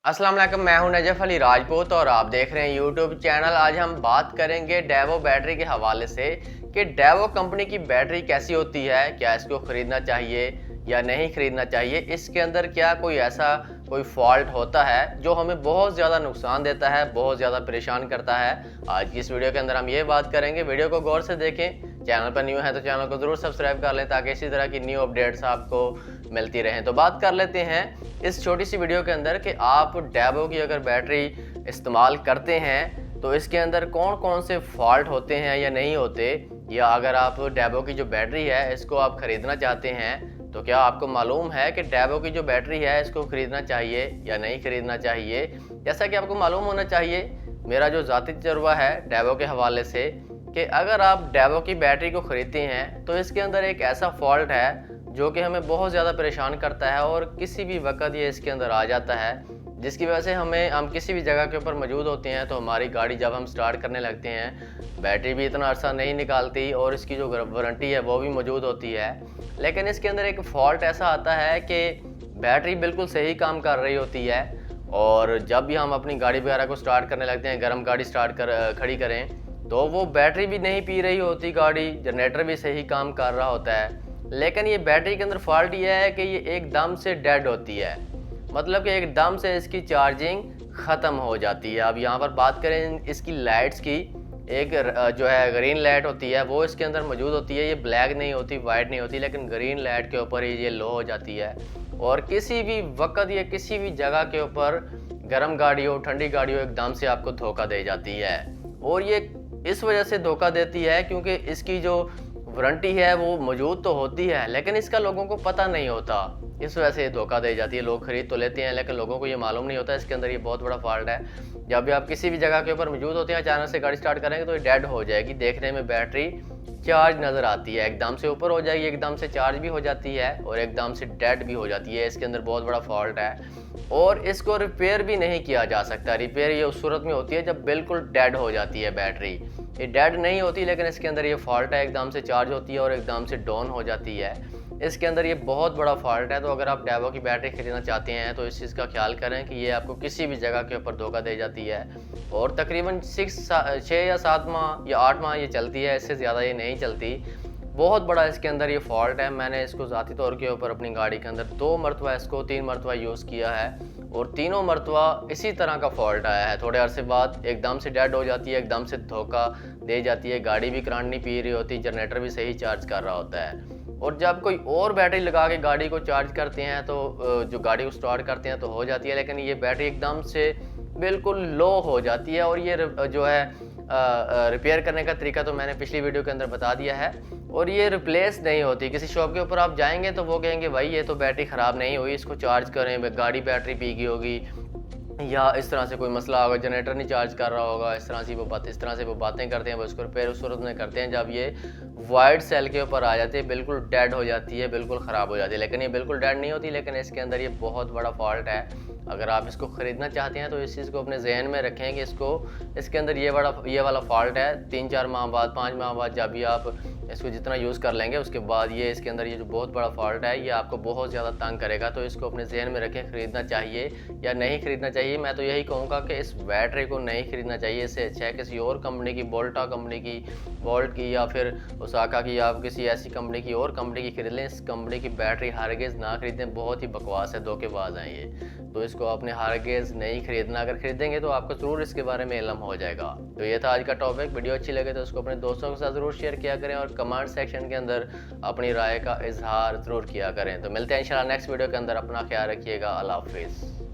अस्सलाम वालेकुम, मैं हूं नजफ अली राजपूत और आप देख रहे हैं यूट्यूब चैनल। आज हम बात करेंगे डेवो बैटरी के हवाले से कि डेवो कंपनी की बैटरी कैसी होती है, क्या इसको ख़रीदना चाहिए या नहीं ख़रीदना चाहिए, इसके अंदर क्या कोई फॉल्ट होता है जो हमें बहुत ज़्यादा नुकसान देता है, बहुत ज़्यादा परेशान करता है। आज की इस वीडियो के अंदर हम ये बात करेंगे। वीडियो को गौर से देखें। चैनल पर न्यू है तो चैनल को ज़रूर सब्सक्राइब कर लें ताकि इसी तरह की न्यू अपडेट्स आपको मिलती रहें। तो बात कर लेते हैं इस छोटी सी वीडियो के अंदर कि आप डेवो की अगर बैटरी इस्तेमाल करते हैं तो इसके अंदर कौन कौन से फॉल्ट होते हैं या नहीं होते, या अगर आप डेवो की जो बैटरी है इसको आप ख़रीदना चाहते हैं तो क्या आपको मालूम है कि डेवो की जो बैटरी है इसको ख़रीदना चाहिए या नहीं ख़रीदना चाहिए। जैसा कि आपको मालूम होना चाहिए, मेरा जो ज़ाती तजुर्बा है डेवो के हवाले से, कि अगर आप डेवो की बैटरी को ख़रीदते हैं तो इसके अंदर एक ऐसा फॉल्ट है जो कि हमें बहुत ज़्यादा परेशान करता है और किसी भी वक्त ये इसके अंदर आ जाता है, जिसकी वजह से हम किसी भी जगह के ऊपर मौजूद होते हैं तो हमारी गाड़ी जब हम स्टार्ट करने लगते हैं बैटरी भी इतना अर्सा नहीं निकालती और इसकी जो वारंटी है वो भी मौजूद होती है। लेकिन इसके अंदर एक फ़ॉल्ट ऐसा आता है कि बैटरी बिल्कुल सही काम कर रही होती है और जब भी हम अपनी गाड़ी वगैरह को स्टार्ट करने लगते हैं, गर्म गाड़ी खड़ी करें तो वो बैटरी भी नहीं पी रही होती गाड़ी, जनरेटर भी सही काम कर रहा होता है। लेकिन ये बैटरी के अंदर फॉल्ट ये है कि ये एकदम से डेड होती है, मतलब कि एकदम से इसकी चार्जिंग ख़त्म हो जाती है। अब यहाँ पर बात करें इसकी लाइट्स की, एक जो है ग्रीन लाइट होती है वो इसके अंदर मौजूद होती है। ये ब्लैक नहीं होती, वाइट नहीं होती, लेकिन ग्रीन लाइट के ऊपर ही ये लो हो जाती है और किसी भी वक्त या किसी भी जगह के ऊपर गर्म गाड़ी हो, ठंडी गाड़ी हो, एकदम से आपको धोखा दे जाती है। और ये इस वजह से धोखा देती है क्योंकि इसकी जो वारंटी है वो मौजूद तो होती है लेकिन इसका लोगों को पता नहीं होता, इस वजह से धोखा दे जाती है। लोग खरीद तो लेते हैं लेकिन लोगों को ये मालूम नहीं होता। इसके अंदर ये बहुत बड़ा फॉल्ट है। जब भी आप किसी भी जगह के ऊपर मौजूद होते हैं, अचानक से गाड़ी स्टार्ट करेंगे तो ये डेड हो जाएगी। देखने में बैटरी चार्ज नज़र आती है, एकदम से ऊपर हो जाएगी, एकदम से चार्ज भी हो जाती है और एकदम से डेड भी हो जाती है। इसके अंदर बहुत बड़ा फॉल्ट है और इसको रिपेयर भी नहीं किया जा सकता। रिपेयर ये उस सूरत में होती है जब बिल्कुल डेड हो जाती है बैटरी। ये डेड नहीं होती लेकिन इसके अंदर ये फॉल्ट है, एकदम से चार्ज होती है और एकदम से डाउन हो जाती है। इसके अंदर ये बहुत बड़ा फॉल्ट है। तो अगर आप डेवो की बैटरी खरीदना चाहते हैं तो इस चीज़ का ख्याल करें कि ये आपको किसी भी जगह के ऊपर धोखा दे जाती है और तकरीबन 6 या 7 माह या 8 माह ये चलती है, इससे ज़्यादा ये नहीं चलती। बहुत बड़ा इसके अंदर ये फॉल्ट है। मैंने इसको ज़ाती तौर के ऊपर अपनी गाड़ी के अंदर 2 मरतबा इसको 3 मरतबा यूज़ किया है और तीनों मरतबा इसी तरह का फॉल्ट आया है। थोड़े अरसे बाद एकदम से डेड हो जाती है, एकदम से धोखा दे जाती है, गाड़ी भी करंट नहीं पी रही होती, जनरेटर भी सही चार्ज कर रहा होता है। और जब कोई और बैटरी लगा के गाड़ी को चार्ज करते हैं तो जो गाड़ी को स्टार्ट करते हैं तो हो जाती है, लेकिन ये बैटरी एकदम से बिल्कुल लो हो जाती है। और ये जो है रिपेयर करने का तरीका तो मैंने पिछली वीडियो के अंदर बता दिया है और ये रिप्लेस नहीं होती। किसी शॉप के ऊपर आप जाएंगे तो वो कहेंगे भाई ये तो बैटरी ख़राब नहीं हुई, इसको चार्ज करें, गाड़ी बैटरी पी गई होगी या इस तरह से कोई मसला होगा, जनरेटर नहीं चार्ज कर रहा होगा, इस तरह से वो बातें करते हैं। वो इसको रिपेयर उस सूरत में करते हैं जब ये वाइट सेल के ऊपर आ जाती है, बिल्कुल डेड हो जाती है, बिल्कुल ख़राब हो जाती है। लेकिन ये बिल्कुल डेड नहीं होती, लेकिन इसके अंदर ये बहुत बड़ा फॉल्ट है। अगर आप इसको ख़रीदना चाहते हैं तो इस चीज़ को अपने जहन में रखें कि इसके अंदर ये वाला फॉल्ट है। 3-4 माह बाद, 5 माह बाद जब भी आप इसको जितना यूज़ कर लेंगे उसके बाद ये इसके अंदर ये जो बहुत बड़ा फॉल्ट है ये आपको बहुत ज़्यादा तंग करेगा। तो इसको अपने जहन में रखें, ख़रीदना चाहिए या नहीं ख़रीदना चाहिए। मैं तो यही कहूँगा कि इस बैटरी को नहीं ख़रीदना चाहिए। इससे अच्छा है किसी और कंपनी की, बोल्टा कंपनी की, वोल्ट की या फिर ओसाका की, आप किसी ऐसी कंपनी की और कंपनी की खरीद लें। इस कंपनी की बैटरी हरगिज़ ना खरीदें, बहुत ही बकवास है, धोखेबाज हैं ये। तो इसको आपने हरगिज़ नहीं खरीदना। अगर खरीदेंगे तो आपको ज़रूर इसके बारे में इल्म हो जाएगा। तो ये था आज का टॉपिक। वीडियो अच्छी लगे तो उसको अपने दोस्तों के साथ ज़रूर शेयर किया करें और कमेंट सेक्शन के अंदर अपनी राय का इजहार ज़रूर किया करें। तो मिलते हैं इंशाल्लाह नेक्स्ट वीडियो के अंदर। अपना ख्याल रखिएगा। अल्लाह हाफिज़।